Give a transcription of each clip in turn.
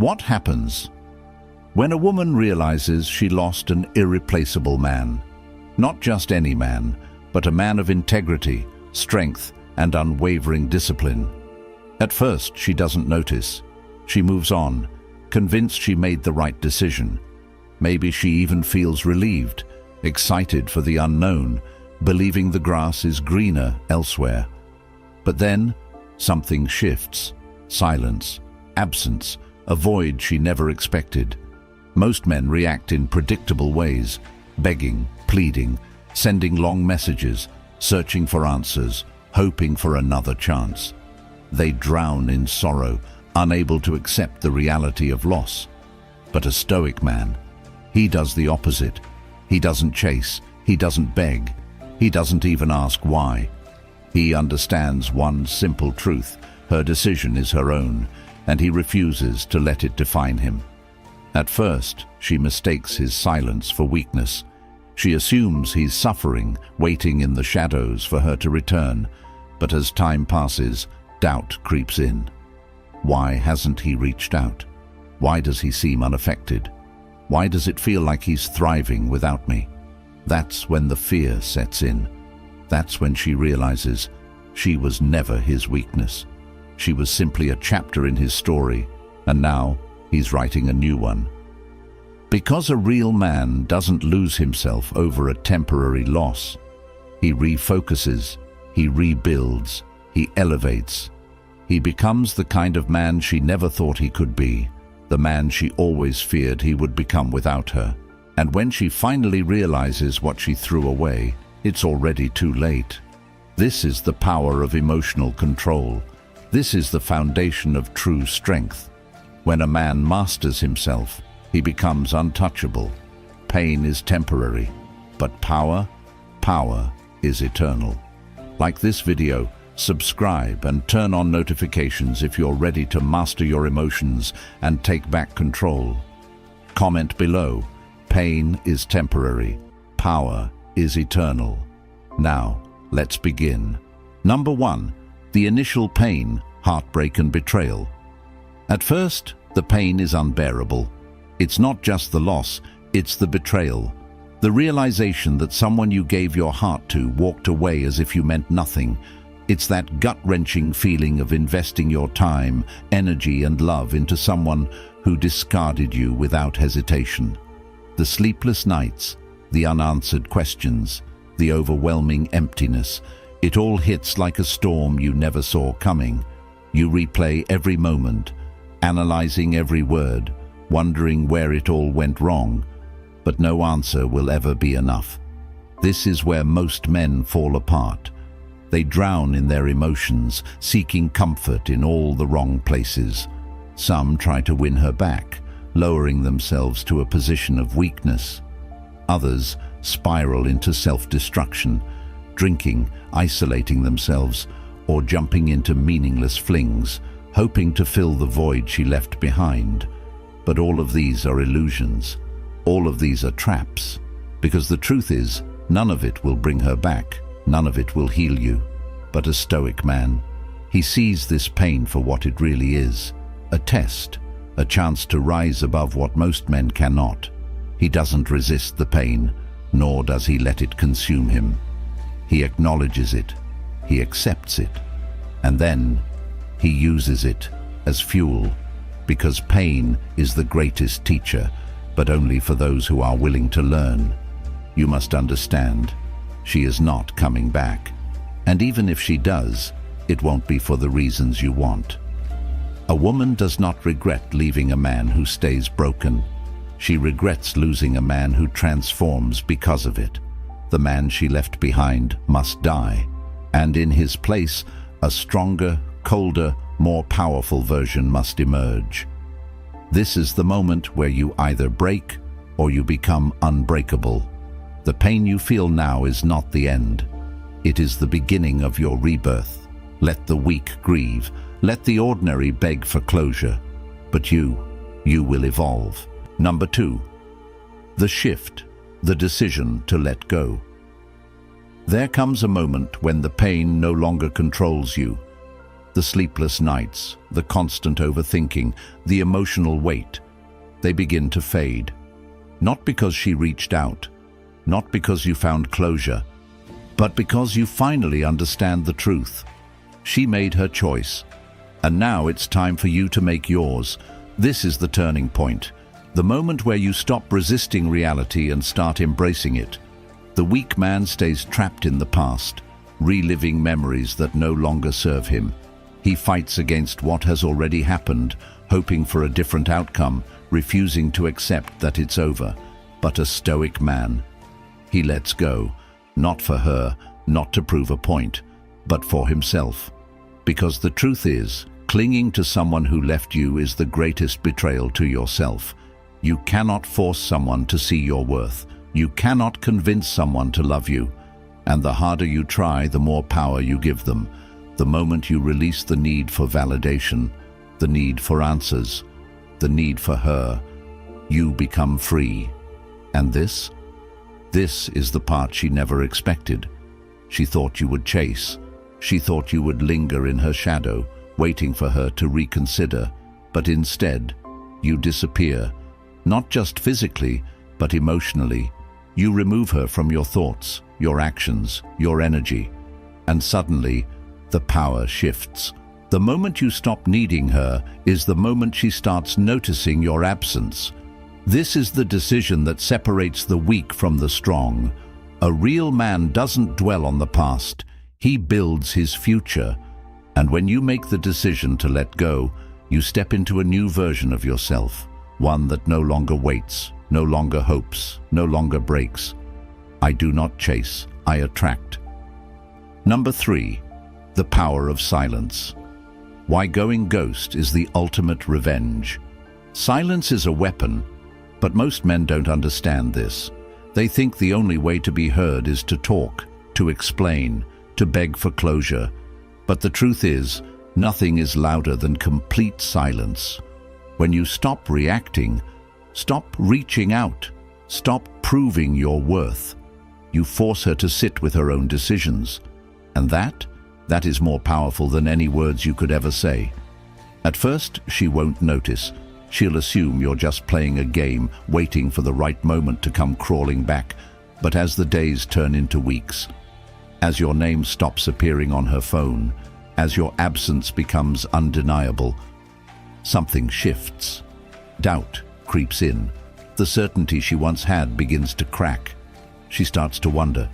What happens when a woman realizes she lost an irreplaceable man? Not just any man, but a man of integrity, strength, and unwavering discipline. At first, she doesn't notice. She moves on, convinced she made the right decision. Maybe she even feels relieved, excited for the unknown, believing the grass is greener elsewhere. But then, something shifts. Silence, absence, a void she never expected. Most men react in predictable ways, begging, pleading, sending long messages, searching for answers, hoping for another chance. They drown in sorrow, unable to accept the reality of loss. But a Stoic man, he does the opposite. He doesn't chase, he doesn't beg, he doesn't even ask why. He understands one simple truth: her decision is her own, and he refuses to let it define him. At first, she mistakes his silence for weakness. She assumes he's suffering, waiting in the shadows for her to return. But as time passes, doubt creeps in. Why hasn't he reached out? Why does he seem unaffected? Why does it feel like he's thriving without me? That's when the fear sets in. That's when she realizes she was never his weakness. She was simply a chapter in his story, and now he's writing a new one. Because a real man doesn't lose himself over a temporary loss. He refocuses, he rebuilds, he elevates. He becomes the kind of man she never thought he could be, the man she always feared he would become without her. And when she finally realizes what she threw away, it's already too late. This is the power of emotional control. This is the foundation of true strength. When a man masters himself, he becomes untouchable. Pain is temporary, but power is eternal. Like this video, subscribe and turn on notifications if you're ready to master your emotions and take back control. Comment below: pain is temporary, power is eternal. Now, let's begin. Number 1. The initial pain, heartbreak and betrayal. At first, the pain is unbearable. It's not just the loss, it's the betrayal. The realization that someone you gave your heart to walked away as if you meant nothing. It's that gut-wrenching feeling of investing your time, energy and love into someone who discarded you without hesitation. The sleepless nights, the unanswered questions, the overwhelming emptiness, it all hits like a storm you never saw coming. You replay every moment, analyzing every word, wondering where it all went wrong, but no answer will ever be enough. This is where most men fall apart. They drown in their emotions, seeking comfort in all the wrong places. Some try to win her back, lowering themselves to a position of weakness. Others spiral into self-destruction, drinking, isolating themselves, or jumping into meaningless flings, hoping to fill the void she left behind. But all of these are illusions. All of these are traps. Because the truth is, none of it will bring her back. None of it will heal you. But a Stoic man, he sees this pain for what it really is. A test, a chance to rise above what most men cannot. He doesn't resist the pain, nor does he let it consume him. He acknowledges it, he accepts it, and then he uses it as fuel, because pain is the greatest teacher, but only for those who are willing to learn. You must understand, she is not coming back. And even if she does, it won't be for the reasons you want. A woman does not regret leaving a man who stays broken. She regrets losing a man who transforms because of it. The man she left behind must die, and in his place, a stronger, colder, more powerful version must emerge. This is the moment where you either break or you become unbreakable. The pain you feel now is not the end. It is the beginning of your rebirth. Let the weak grieve. Let the ordinary beg for closure. But you will evolve. Number 2. The shift, the decision to let go. There comes a moment when the pain no longer controls you. The sleepless nights, the constant overthinking, the emotional weight, they begin to fade. Not because she reached out, not because you found closure, but because you finally understand the truth. She made her choice, and now it's time for you to make yours. This is the turning point, the moment where you stop resisting reality and start embracing it. The weak man stays trapped in the past, reliving memories that no longer serve him. He fights against what has already happened, hoping for a different outcome, refusing to accept that it's over. But a stoic man, he lets go, not for her, not to prove a point, but for himself. Because the truth is, clinging to someone who left you is the greatest betrayal to yourself. You cannot force someone to see your worth. You cannot convince someone to love you. And the harder you try, the more power you give them. The moment you release the need for validation, the need for answers, the need for her, you become free. And this is the part she never expected. She thought you would chase. She thought you would linger in her shadow, waiting for her to reconsider. But instead, you disappear. Not just physically, but emotionally. You remove her from your thoughts, your actions, your energy. And suddenly, the power shifts. The moment you stop needing her is the moment she starts noticing your absence. This is the decision that separates the weak from the strong. A real man doesn't dwell on the past. He builds his future. And when you make the decision to let go, you step into a new version of yourself, one that no longer waits, no longer hopes, no longer breaks. I do not chase, I attract. Number 3, the power of silence. Why going ghost is the ultimate revenge. Silence is a weapon, but most men don't understand this. They think the only way to be heard is to talk, to explain, to beg for closure. But the truth is, nothing is louder than complete silence. When you stop reacting, stop reaching out, stop proving your worth, you force her to sit with her own decisions. And that is more powerful than any words you could ever say. At first, she won't notice. She'll assume you're just playing a game, waiting for the right moment to come crawling back. But as the days turn into weeks, as your name stops appearing on her phone, as your absence becomes undeniable, something shifts. Doubt creeps in. The certainty she once had begins to crack. She starts to wonder,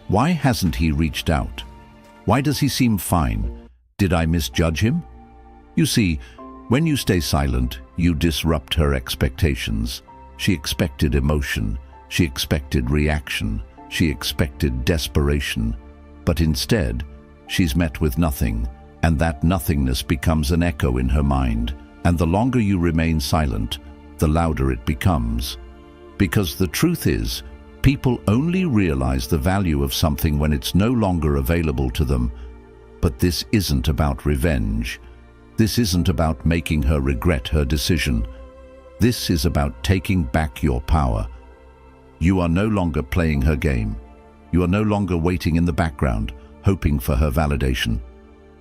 why hasn't he reached out? Why does he seem fine? Did I misjudge him? You see, when you stay silent, you disrupt her expectations. She expected emotion. She expected reaction. She expected desperation. But instead, she's met with nothing, and that nothingness becomes an echo in her mind. And the longer you remain silent, the louder it becomes. Because the truth is, people only realize the value of something when it's no longer available to them. But this isn't about revenge. This isn't about making her regret her decision. This is about taking back your power. You are no longer playing her game. You are no longer waiting in the background, hoping for her validation.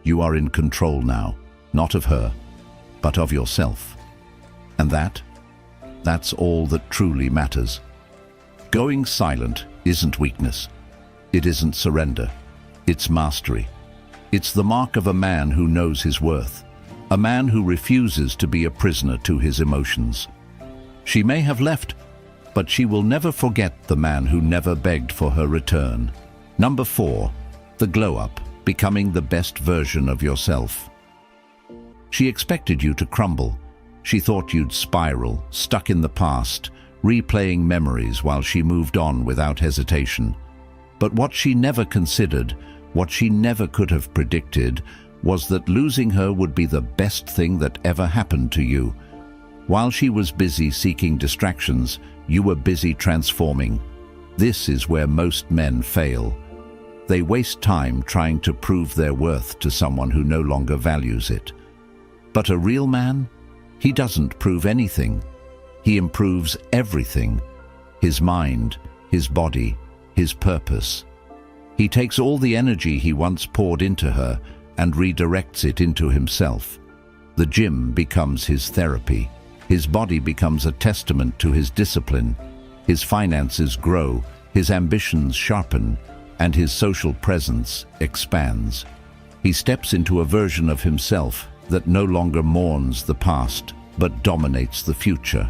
You are in control now, not of her, but of yourself. And that's all that truly matters. Going silent isn't weakness. It isn't surrender. It's mastery. It's the mark of a man who knows his worth, a man who refuses to be a prisoner to his emotions. She may have left, but she will never forget the man who never begged for her return. Number 4, the glow-up, becoming the best version of yourself. She expected you to crumble. She thought you'd spiral, stuck in the past, replaying memories while she moved on without hesitation. But what she never considered, what she never could have predicted, was that losing her would be the best thing that ever happened to you. While she was busy seeking distractions, you were busy transforming. This is where most men fail. They waste time trying to prove their worth to someone who no longer values it. But a real man, he doesn't prove anything. He improves everything: his mind, his body, his purpose. He takes all the energy he once poured into her and redirects it into himself. The gym becomes his therapy. His body becomes a testament to his discipline. His finances grow, his ambitions sharpen, and his social presence expands. He steps into a version of himself that no longer mourns the past, but dominates the future.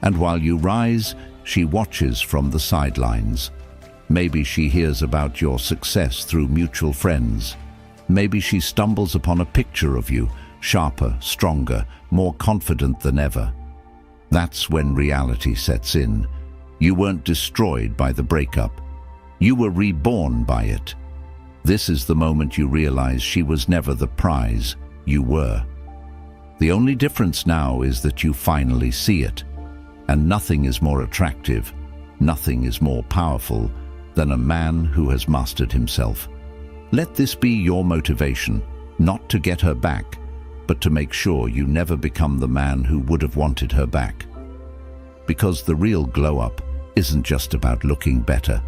And while you rise, she watches from the sidelines. Maybe she hears about your success through mutual friends. Maybe she stumbles upon a picture of you, sharper, stronger, more confident than ever. That's when reality sets in. You weren't destroyed by the breakup. You were reborn by it. This is the moment you realize she was never the prize, you were. The only difference now is that you finally see it. And nothing is more attractive, nothing is more powerful than a man who has mastered himself. Let this be your motivation, not to get her back, but to make sure you never become the man who would have wanted her back. Because the real glow-up isn't just about looking better,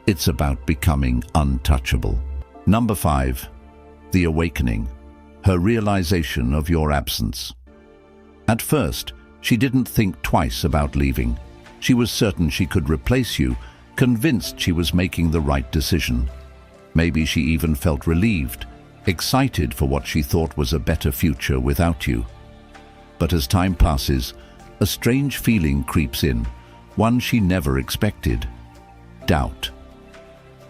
it's about becoming untouchable. Number 5. The awakening. Her realization of your absence. At first, she didn't think twice about leaving. She was certain she could replace you, convinced she was making the right decision. Maybe she even felt relieved, excited for what she thought was a better future without you. But as time passes, a strange feeling creeps in, one she never expected. Doubt.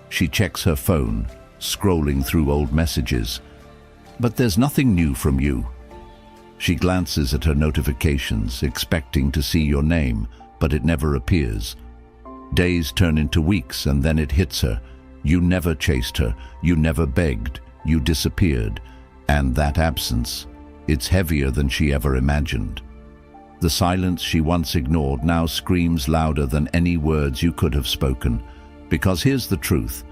She checks her phone, scrolling through old messages. But there's nothing new from you. She glances at her notifications, expecting to see your name, but it never appears. Days turn into weeks, and then it hits her. You never chased her, you never begged, you disappeared. And that absence, it's heavier than she ever imagined. The silence she once ignored now screams louder than any words you could have spoken. Because here's the truth.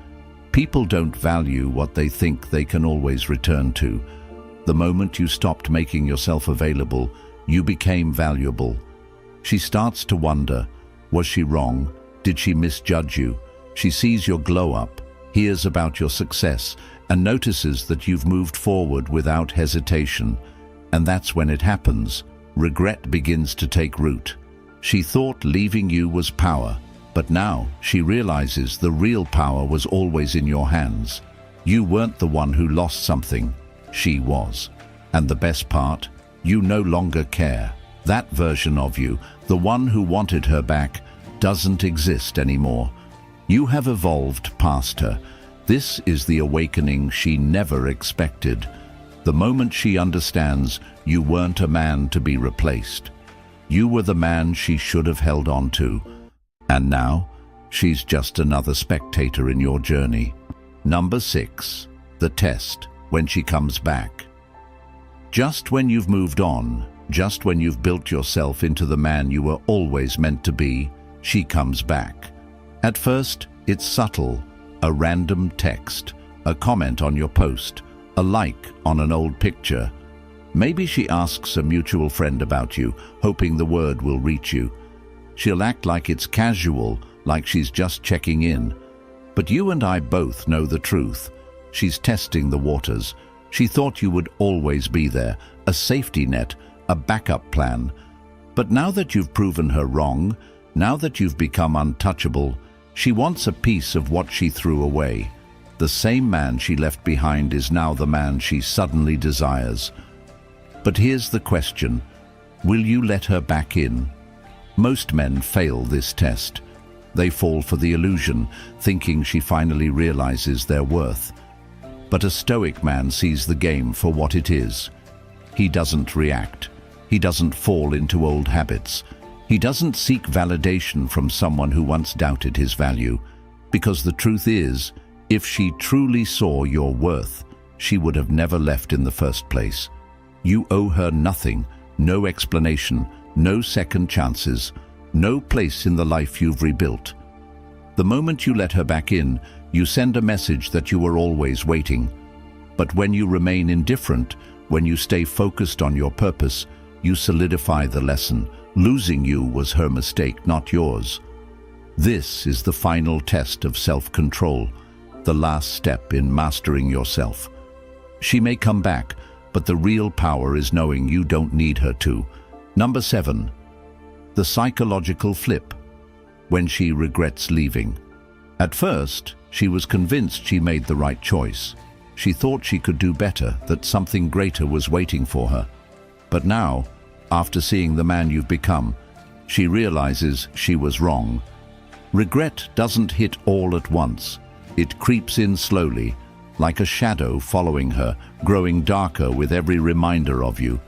People don't value what they think they can always return to. The moment you stopped making yourself available, you became valuable. She starts to wonder, was she wrong? Did she misjudge you? She sees your glow up, hears about your success, and notices that you've moved forward without hesitation. And that's when it happens. Regret begins to take root. She thought leaving you was power, but now she realizes the real power was always in your hands. You weren't the one who lost something, she was. And the best part, you no longer care. That version of you, the one who wanted her back, doesn't exist anymore. You have evolved past her. This is the awakening she never expected. The moment she understands you weren't a man to be replaced. You were the man she should have held on to. And now, she's just another spectator in your journey. Number 6. The test, when she comes back. Just when you've moved on, just when you've built yourself into the man you were always meant to be, she comes back. At first, it's subtle, a random text, a comment on your post, a like on an old picture. Maybe she asks a mutual friend about you, hoping the word will reach you. She'll act like it's casual, like she's just checking in. But you and I both know the truth. She's testing the waters. She thought you would always be there, a safety net, a backup plan. But now that you've proven her wrong, now that you've become untouchable, she wants a piece of what she threw away. The same man she left behind is now the man she suddenly desires. But here's the question. Will you let her back in? Most men fail this test. They fall for the illusion, thinking she finally realizes their worth. But a Stoic man sees the game for what it is. He doesn't react. He doesn't fall into old habits. He doesn't seek validation from someone who once doubted his value. Because the truth is, if she truly saw your worth, she would have never left in the first place. You owe her nothing, no explanation, no second chances, no place in the life you've rebuilt. The moment you let her back in, you send a message that you were always waiting. But when you remain indifferent, when you stay focused on your purpose, you solidify the lesson. Losing you was her mistake, not yours. This is the final test of self-control, the last step in mastering yourself. She may come back, but the real power is knowing you don't need her to. Number 7. The psychological flip. When she regrets leaving. At first, she was convinced she made the right choice. She thought she could do better, that something greater was waiting for her. But now, after seeing the man you've become, she realizes she was wrong. Regret doesn't hit all at once. It creeps in slowly, like a shadow following her, growing darker with every reminder of you.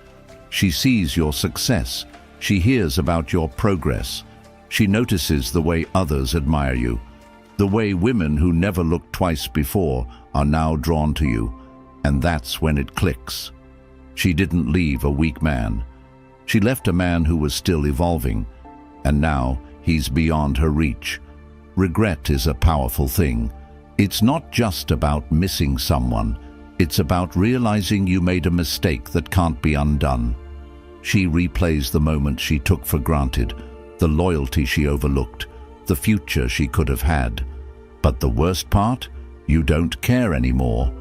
She sees your success. She hears about your progress. She notices the way others admire you, the way women who never looked twice before are now drawn to you, and that's when it clicks. She didn't leave a weak man. She left a man who was still evolving, and now he's beyond her reach. Regret is a powerful thing. It's not just about missing someone. It's about realizing you made a mistake that can't be undone. She replays the moment she took for granted, the loyalty she overlooked, the future she could have had. But the worst part? You don't care anymore.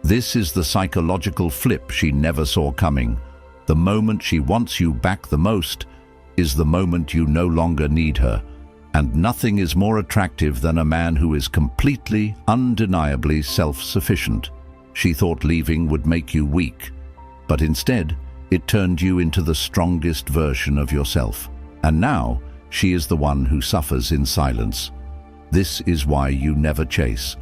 This is the psychological flip she never saw coming. The moment she wants you back the most is the moment you no longer need her. And nothing is more attractive than a man who is completely, undeniably self-sufficient. She thought leaving would make you weak, but instead, it turned you into the strongest version of yourself. And now, she is the one who suffers in silence. This is why you never chase.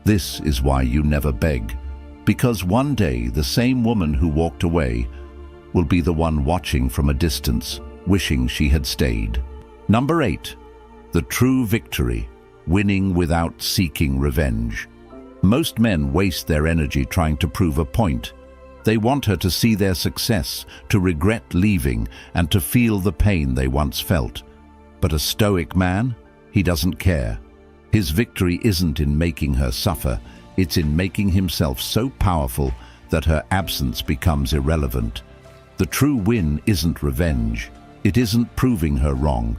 This is why you never beg. Because one day, the same woman who walked away will be the one watching from a distance, wishing she had stayed. Number 8. The true victory, winning without seeking revenge. Most men waste their energy trying to prove a point. They want her to see their success, to regret leaving, and to feel the pain they once felt. But a Stoic man, he doesn't care. His victory isn't in making her suffer, it's in making himself so powerful that her absence becomes irrelevant. The true win isn't revenge. It isn't proving her wrong.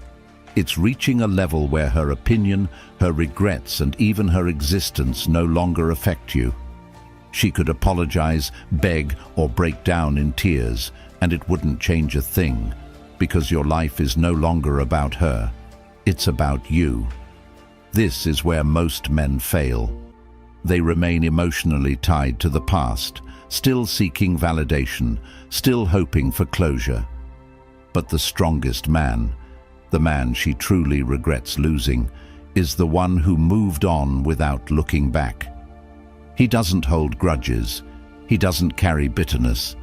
It's reaching a level where her opinion, her regrets, and even her existence no longer affect you. She could apologize, beg, or break down in tears, and it wouldn't change a thing, because your life is no longer about her. It's about you. This is where most men fail. They remain emotionally tied to the past, still seeking validation, still hoping for closure. But the strongest man, the man she truly regrets losing, is the one who moved on without looking back. He doesn't hold grudges. He doesn't carry bitterness.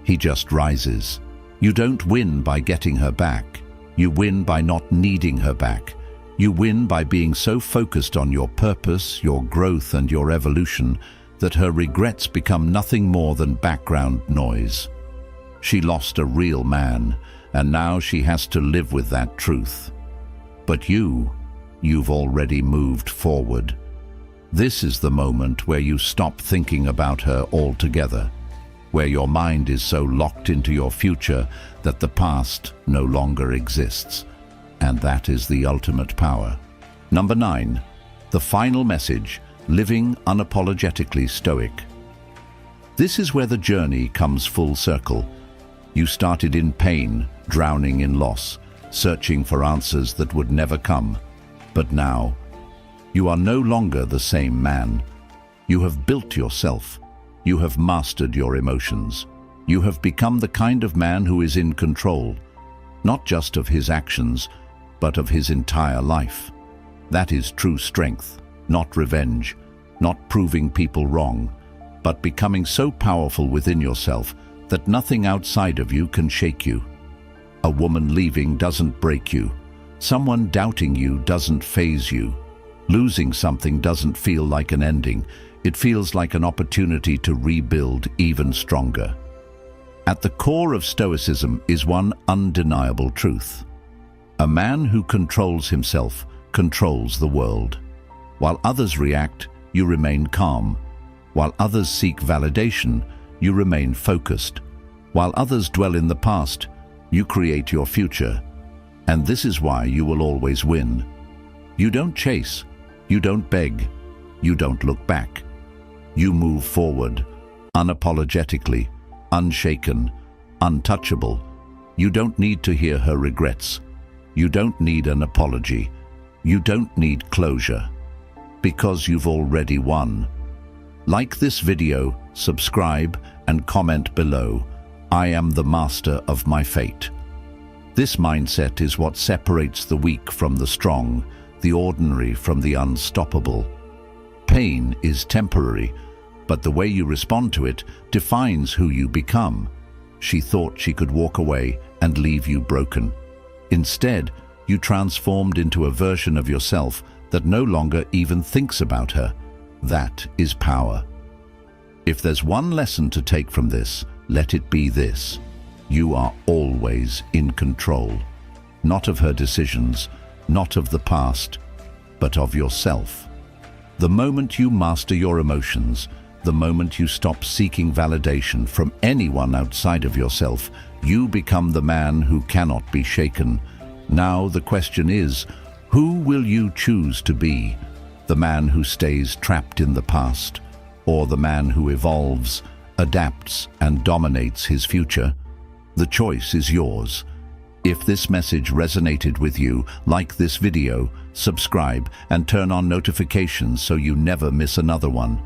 He just rises. You don't win by getting her back. You win by not needing her back. You win by being so focused on your purpose, your growth, and your evolution that her regrets become nothing more than background noise. She lost a real man, and now she has to live with that truth. But you've already moved forward. This is the moment where you stop thinking about her altogether, where your mind is so locked into your future that the past no longer exists. And that is the ultimate power. Number 9. The final message, living unapologetically stoic. This is where the journey comes full circle. You started in pain, drowning in loss, searching for answers that would never come. But now, you are no longer the same man. You have built yourself. You have mastered your emotions. You have become the kind of man who is in control, not just of his actions, but of his entire life. That is true strength, not revenge, not proving people wrong, but becoming so powerful within yourself that nothing outside of you can shake you. A woman leaving doesn't break you. Someone doubting you doesn't faze you. Losing something doesn't feel like an ending. It feels like an opportunity to rebuild even stronger. At the core of Stoicism is one undeniable truth. A man who controls himself controls the world. While others react, you remain calm. While others seek validation, you remain focused. While others dwell in the past, you create your future. And this is why you will always win. You don't chase, you don't beg, you don't look back. You move forward, unapologetically, unshaken, untouchable. You don't need to hear her regrets. You don't need an apology. You don't need closure, because you've already won. Like this video, subscribe, and comment below. I am the master of my fate. This mindset is what separates the weak from the strong, the ordinary from the unstoppable. Pain is temporary, but the way you respond to it defines who you become. She thought she could walk away and leave you broken. Instead, you transformed into a version of yourself that no longer even thinks about her. That is power. If there's one lesson to take from this, let it be this: you are always in control, not of her decisions, not of the past, but of yourself. The moment you master your emotions, the moment you stop seeking validation from anyone outside of yourself, you become the man who cannot be shaken. Now the question is, who will you choose to be? The man who stays trapped in the past, or the man who evolves, adapts, and dominates his future? The choice is yours. If this message resonated with you, like this video, subscribe, and turn on notifications so you never miss another one.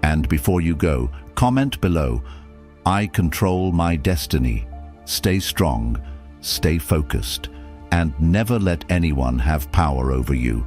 And before you go, comment below, "I control my destiny." Stay strong, stay focused, and never let anyone have power over you.